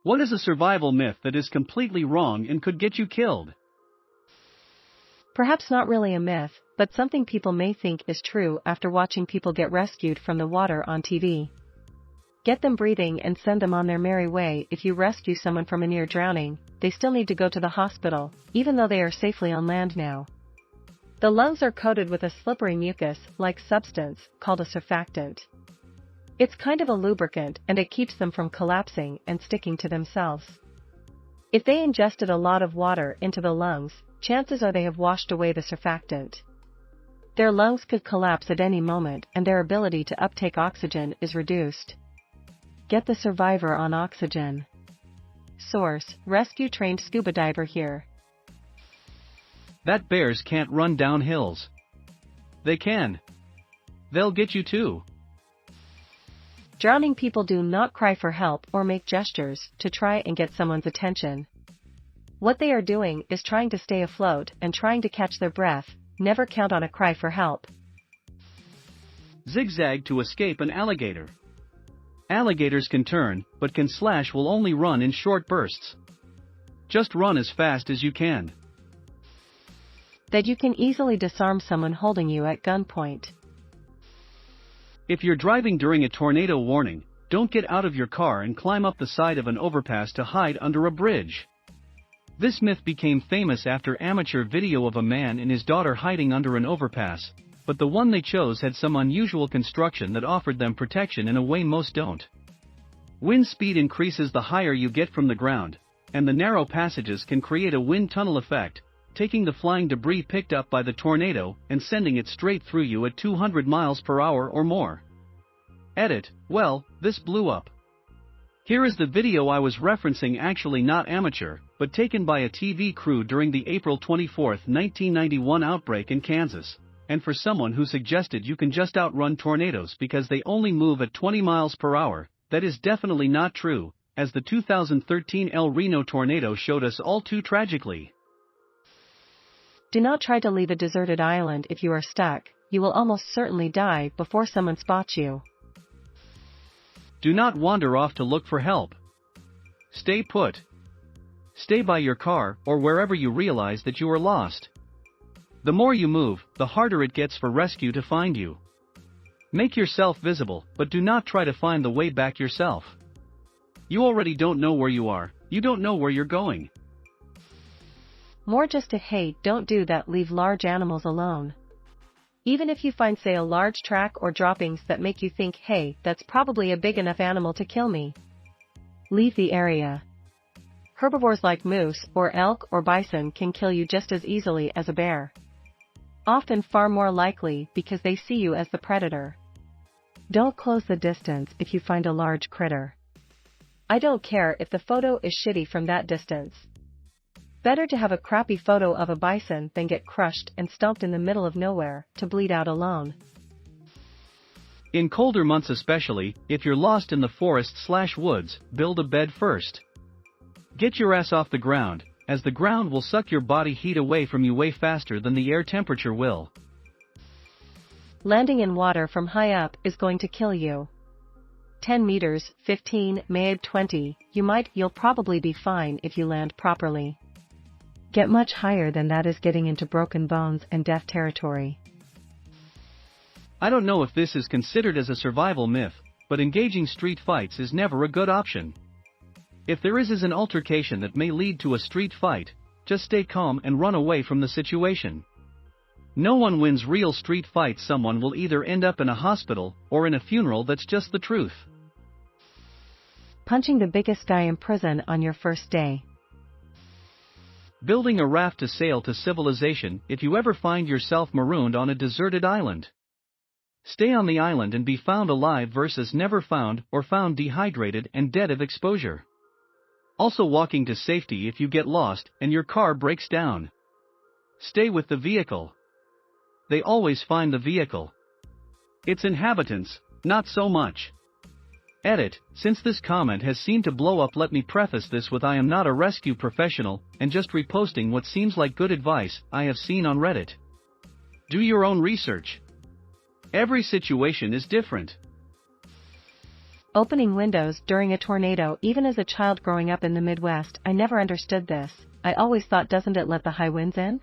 What is a survival myth that is completely wrong and could get you killed? Perhaps not really a myth, but something people may think is true after watching people get rescued from the water on TV. Get them breathing and send them on their merry way. If you rescue someone from a near drowning, they still need to go to the hospital, even though they are safely on land now. The lungs are coated with a slippery mucus-like substance called a surfactant. It's kind of a lubricant and it keeps them from collapsing and sticking to themselves. If they ingested a lot of water into the lungs, chances are they have washed away the surfactant. Their lungs could collapse at any moment and their ability to uptake oxygen is reduced. Get the survivor on oxygen. Source: rescue-trained scuba diver here. That bears can't run down hills. They can. They'll get you too. Drowning people do not cry for help or make gestures to try and get someone's attention. What they are doing is trying to stay afloat and trying to catch their breath. Never count on a cry for help. Zigzag to escape an alligator. Alligators can turn, but can slash will only run in short bursts. Just run as fast as you can. That you can easily disarm someone holding you at gunpoint. If you're driving during a tornado warning, don't get out of your car and climb up the side of an overpass to hide under a bridge. This myth became famous after amateur video of a man and his daughter hiding under an overpass, but the one they chose had some unusual construction that offered them protection in a way most don't. Wind speed increases the higher you get from the ground, and the narrow passages can create a wind tunnel effect, taking the flying debris picked up by the tornado and sending it straight through you at 200 miles per hour or more. Edit: well, this blew up. Here is the video I was referencing, actually not amateur, but taken by a TV crew during the April 24, 1991 outbreak in Kansas, and for someone who suggested you can just outrun tornadoes because they only move at 20 miles per hour, that is definitely not true, as the 2013 El Reno tornado showed us all too tragically. Do not try to leave a deserted island if you are stuck. You will almost certainly die before someone spots you. Do not wander off to look for help. Stay put. Stay by your car or wherever you realize that you are lost. The more you move, the harder it gets for rescue to find you. Make yourself visible, but do not try to find the way back yourself. You already don't know where you are, you don't know where you're going. More just a hey, don't do that, leave large animals alone. Even if you find, say, a large track or droppings that make you think, hey, that's probably a big enough animal to kill me. Leave the area. Herbivores like moose or elk or bison can kill you just as easily as a bear. Often far more likely because they see you as the predator. Don't close the distance if you find a large critter. I don't care if the photo is shitty from that distance. Better to have a crappy photo of a bison than get crushed and stomped in the middle of nowhere to bleed out alone. In colder months especially, if you're lost in the forest/woods, build a bed first. Get your ass off the ground, as the ground will suck your body heat away from you way faster than the air temperature will. Landing in water from high up is going to kill you. 10 meters, 15, maybe 20, you'll probably be fine if you land properly. Get much higher than that is getting into broken bones and death territory. I don't know if this is considered as a survival myth, but engaging street fights is never a good option. If there is an altercation that may lead to a street fight, just stay calm and run away from the situation. No one wins real street fights. Someone will either end up in a hospital or in a funeral. That's just the truth. Punching the biggest guy in prison on your first day. Building a raft to sail to civilization if you ever find yourself marooned on a deserted island. Stay on the island and be found alive versus never found or found dehydrated and dead of exposure. Also walking to safety if you get lost and your car breaks down. Stay with the vehicle. They always find the vehicle. Its inhabitants, not so much. Edit: since this comment has seemed to blow up, let me preface this with I am not a rescue professional and just reposting what seems like good advice I have seen on Reddit. Do your own research. Every situation is different. Opening windows during a tornado. Even as a child growing up in the Midwest, I never understood this. I always thought, doesn't it let the high winds in?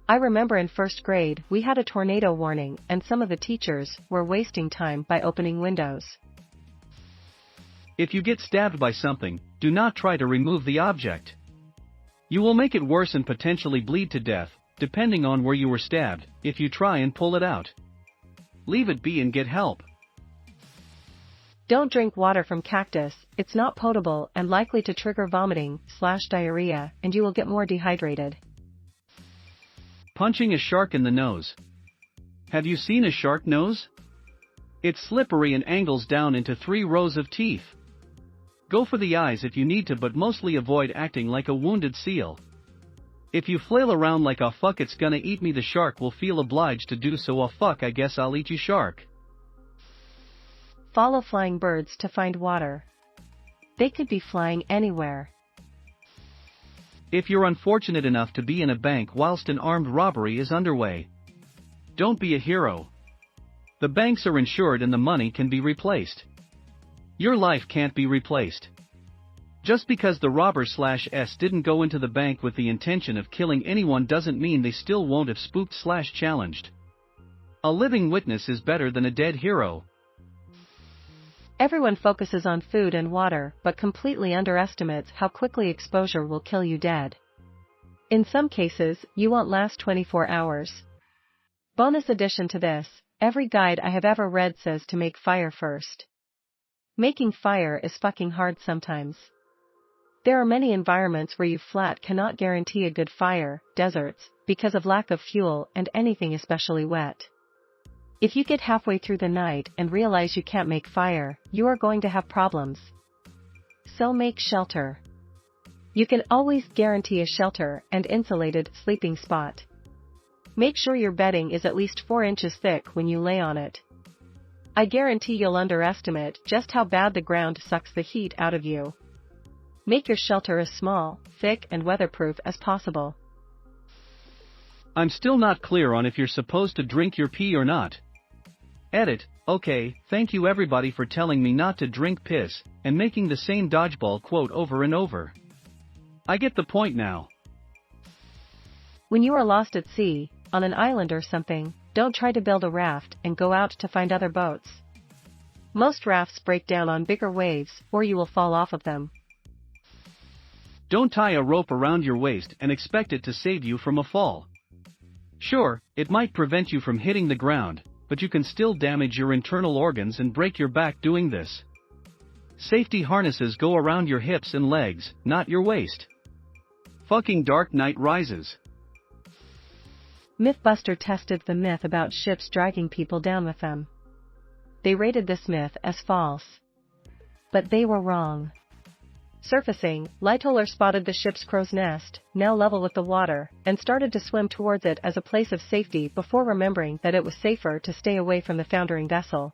I remember in first grade, we had a tornado warning, and some of the teachers were wasting time by opening windows. If you get stabbed by something, do not try to remove the object. You will make it worse and potentially bleed to death, depending on where you were stabbed, if you try and pull it out. Leave it be and get help. Don't drink water from cactus. It's not potable and likely to trigger vomiting/diarrhea, and you will get more dehydrated. Punching a shark in the nose. Have you seen a shark nose? It's slippery and angles down into 3 rows of teeth. Go for the eyes if you need to, but mostly avoid acting like a wounded seal. If you flail around like "oh fuck it's gonna eat me," the shark will feel obliged to do so. "Oh fuck, I guess I'll eat you, shark." Follow flying birds to find water. They could be flying anywhere. If you're unfortunate enough to be in a bank whilst an armed robbery is underway, don't be a hero. The banks are insured and the money can be replaced. Your life can't be replaced. Just because the robber/s didn't go into the bank with the intention of killing anyone doesn't mean they still won't have spooked/challenged. A living witness is better than a dead hero. Everyone focuses on food and water, but completely underestimates how quickly exposure will kill you dead. In some cases, you won't last 24 hours. Bonus addition to this, every guide I have ever read says to make fire first. Making fire is fucking hard sometimes. There are many environments where you flat cannot guarantee a good fire, deserts, because of lack of fuel and anything especially wet. If you get halfway through the night and realize you can't make fire, you are going to have problems. So make shelter. You can always guarantee a shelter and insulated sleeping spot. Make sure your bedding is at least 4 inches thick when you lay on it. I guarantee you'll underestimate just how bad the ground sucks the heat out of you. Make your shelter as small, thick, and weatherproof as possible. I'm still not clear on if you're supposed to drink your pee or not. Edit. Okay, thank you everybody for telling me not to drink piss, and making the same dodgeball quote over and over. I get the point now. When you are lost at sea, on an island or something, don't try to build a raft and go out to find other boats. Most rafts break down on bigger waves, or you will fall off of them. Don't tie a rope around your waist and expect it to save you from a fall. Sure, it might prevent you from hitting the ground, but you can still damage your internal organs and break your back doing this. Safety harnesses go around your hips and legs, not your waist. Fucking Dark Knight Rises. Mythbuster tested the myth about ships dragging people down with them. They rated this myth as false. But they were wrong. Surfacing, Lightoller spotted the ship's crow's nest, now level with the water, and started to swim towards it as a place of safety before remembering that it was safer to stay away from the foundering vessel.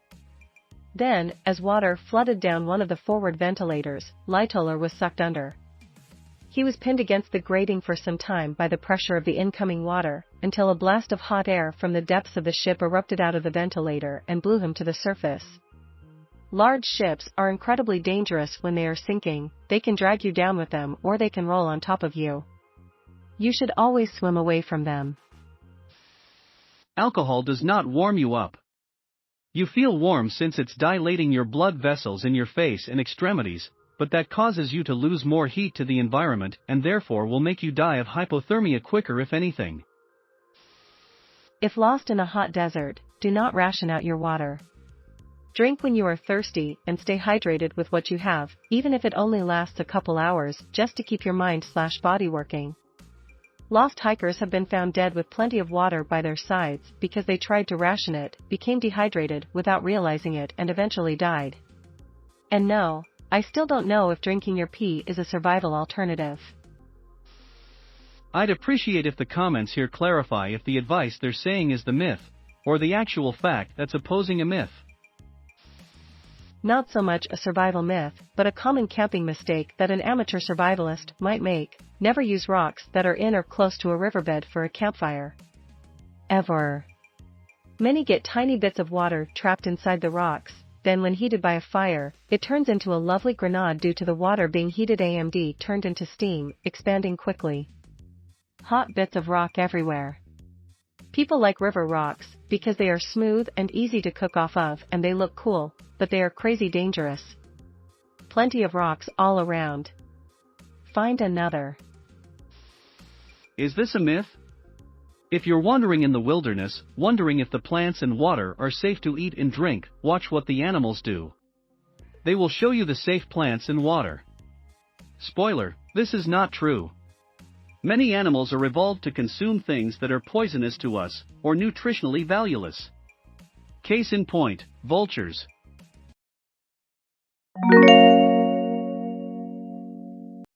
Then, as water flooded down one of the forward ventilators, Lightoller was sucked under. He was pinned against the grating for some time by the pressure of the incoming water, until a blast of hot air from the depths of the ship erupted out of the ventilator and blew him to the surface. Large ships are incredibly dangerous when they are sinking. They can drag you down with them or they can roll on top of you. You should always swim away from them. Alcohol does not warm you up. You feel warm since it's dilating your blood vessels in your face and extremities, but that causes you to lose more heat to the environment and therefore will make you die of hypothermia quicker if anything. If lost in a hot desert, do not ration out your water. Drink when you are thirsty and stay hydrated with what you have, even if it only lasts a couple hours, just to keep your mind/body working. Lost hikers have been found dead with plenty of water by their sides because they tried to ration it, became dehydrated without realizing it, and eventually died. And no, I still don't know if drinking your pee is a survival alternative. I'd appreciate if the comments here clarify if the advice they're saying is the myth, or the actual fact that's opposing a myth. Not so much a survival myth, but a common camping mistake that an amateur survivalist might make: never use rocks that are in or close to a riverbed for a campfire. Ever. Many get tiny bits of water trapped inside the rocks, then when heated by a fire, it turns into a lovely grenade due to the water being heated AMD turned into steam, expanding quickly. Hot bits of rock everywhere. People like river rocks, because they are smooth and easy to cook off of and they look cool, but they are crazy dangerous. Plenty of rocks all around. Find another. Is this a myth? If you're wandering in the wilderness, wondering if the plants and water are safe to eat and drink, watch what the animals do. They will show you the safe plants and water. Spoiler, this is not true. Many animals are evolved to consume things that are poisonous to us, or nutritionally valueless. Case in point, vultures.